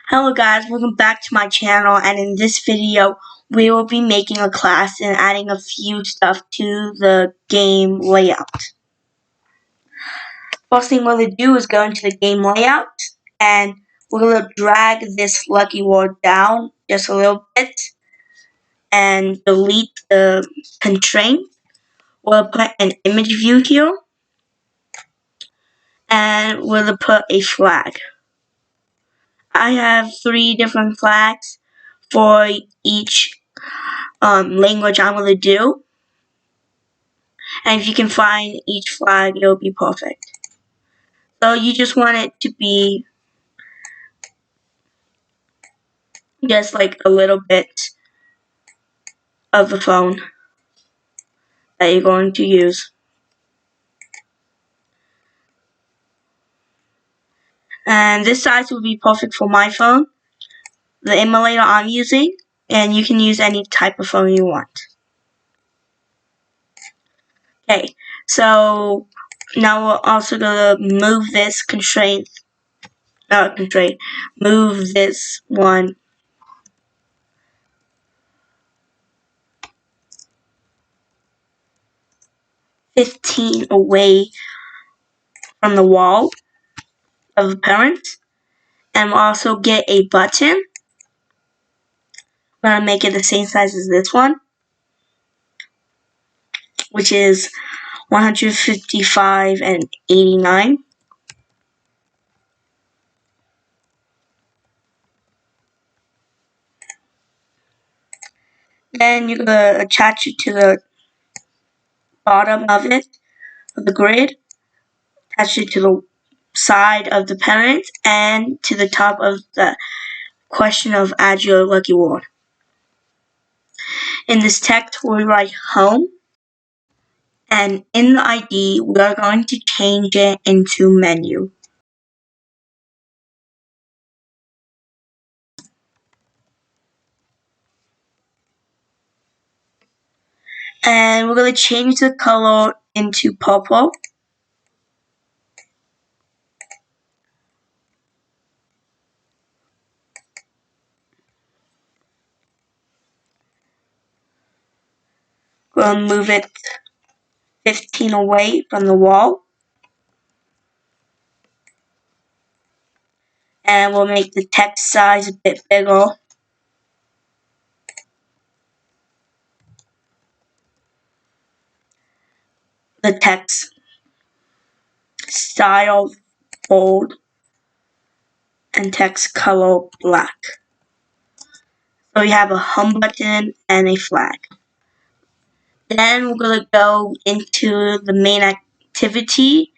Hello guys, welcome back to my channel, and in this video we will be making a class and adding a few stuff to the game layout. First thing we're going to do is go into the game layout and we're going to drag this lucky word down just a little bit and delete the constraint. We'll put an image view here and we'll put a flag. I have 3 different flags for each language I'm going to do, and if you can find each flag, it'll be perfect. So you just want it to be just like a little bit of the phone that you're going to use. And this size will be perfect for my phone, the emulator I'm using, and you can use any type of phone you want. Okay, so now we're also going to move this move this one $15 away from the wall of the parent, and we'll also get a button. I'm going to make it the same size as this one, which is 155 and 89. Then you're going to attach it to the bottom of the grid, attach it to the side of the parent, and to the top of the question of add your lucky word. In this text, we write home, and in the ID, we are going to change it into menu. And we're going to change the color into purple. We'll move it 15 away from the wall. And we'll make the text size a bit bigger. The text style bold and text color black. So we have a home button and a flag. Then we're going to go into the main activity,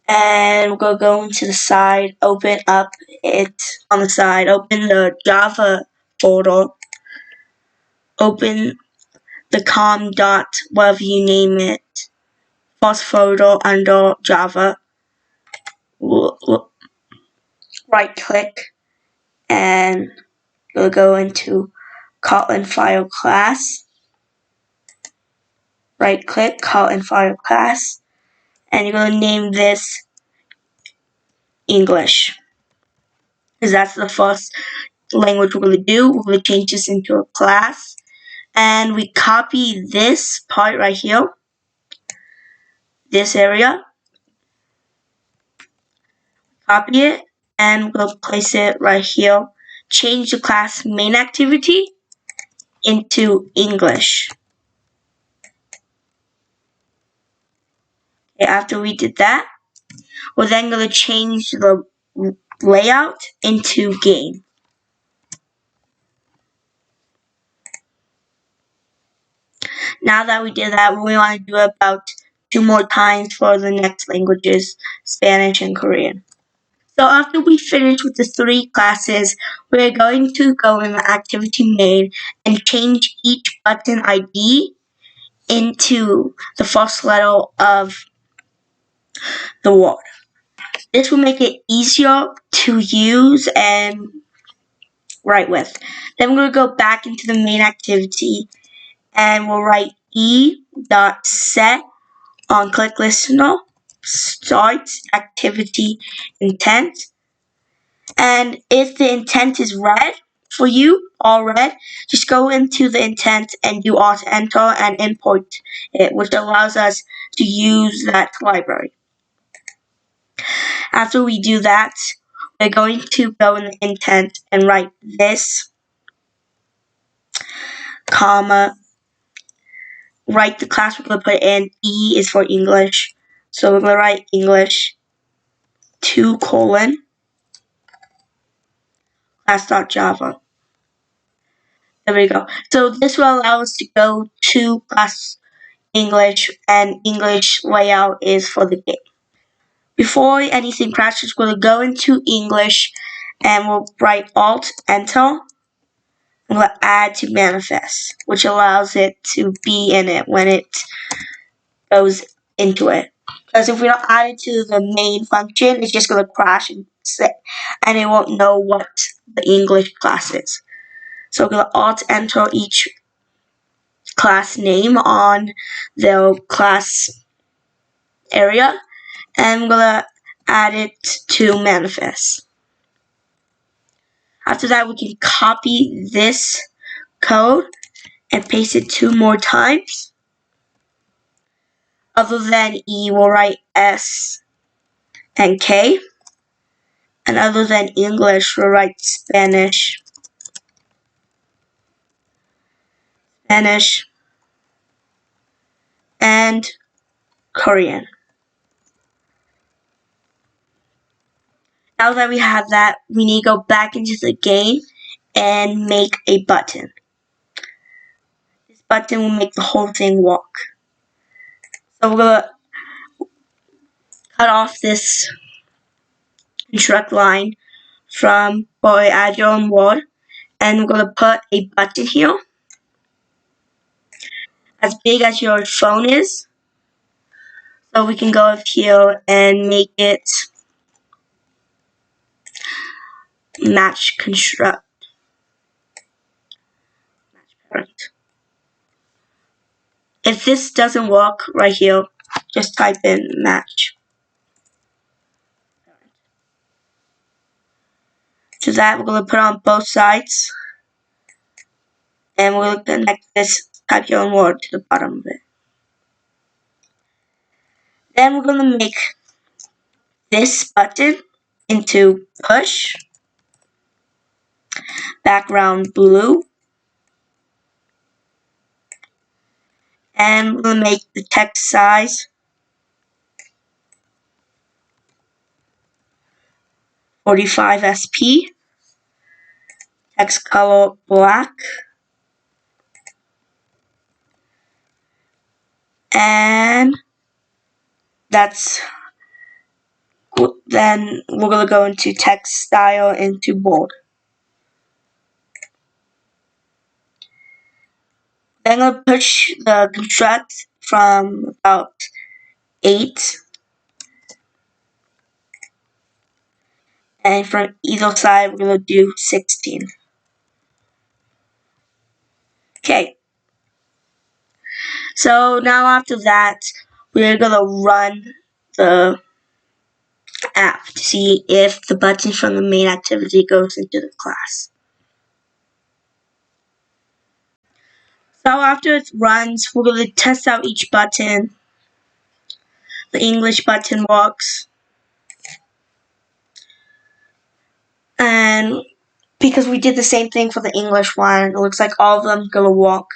and we're going to go into the side, open up it on the side, open the Java folder, open the com dot whatever you name it first folder under Java. Right click and we'll go into Kotlin file class. Right click, Kotlin file class, and you're going to name this English, because that's the first language we're going to do. We're going to change this into a class, and we copy this part right here, this area, copy it, and we'll place it right here. Change the class main activity into English. Okay, after we did that, we're then going to change the layout into game. Now that we did that, we want to do it about 2 more times for the next languages, Spanish and Korean. So after we finish with the 3 classes, we're going to go in the activity main and change each button ID into the first letter of the word. This will make it easier to use and write with. Then we're going to go back into the main activity and we'll write e.set on click listener starts activity intent, And if the intent is red for you, all red, just go into the intent and do Alt Enter and import it, which allows us to use that library. After we do that, we're going to go in the intent and write this, comma, write the class we're going to put in. E is for English. So we're going to write English 2 : class.java. There we go. So this will allow us to go to class English, and English layout is for the game. Before anything crashes, we're going to go into English and we'll write Alt Enter. And we'll add to manifest, which allows it to be in it when it goes into it. Because if we don't add it to the main function, it's just going to crash and it won't know what the English class is. So we're going to Alt Enter each class name on the class area, and I'm going to add it to manifest. After that, we can copy this code and paste it 2 more times. Other than E, we'll write S and K. And other than English, we'll write Spanish, and Korean. Now that we have that, we need to go back into the game and make a button. This button will make the whole thing walk. So we're going to cut off this construct line from add your own word, and we're going to put a button here as big as your phone is. So we can go up here and make it match construct. Match parent. If this doesn't work right here, just type in match. To that, we're going to put on both sides. And we're going to connect this type your own word to the bottom of it. Then we're going to make this button into push, background blue, and we're going to make the text size 45 SP, text color black, and that's then we're going to go into text style into bold. Then I'm going to push the construct from about 8, and from either side we're going to do 16. Okay, so now after that we're going to run the app to see if the button from the main activity goes into the class. So after it runs, we're going to test out each button. The English button works. And because we did the same thing for the English one, it looks like all of them are going to work.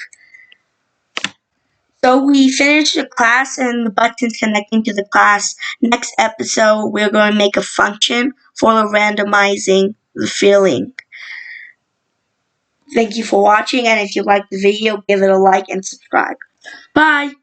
So we finished the class and the buttons connecting to the class. Next episode, we're going to make a function for randomizing the feeling. Thank you for watching, and if you liked the video, give it a like and subscribe. Bye!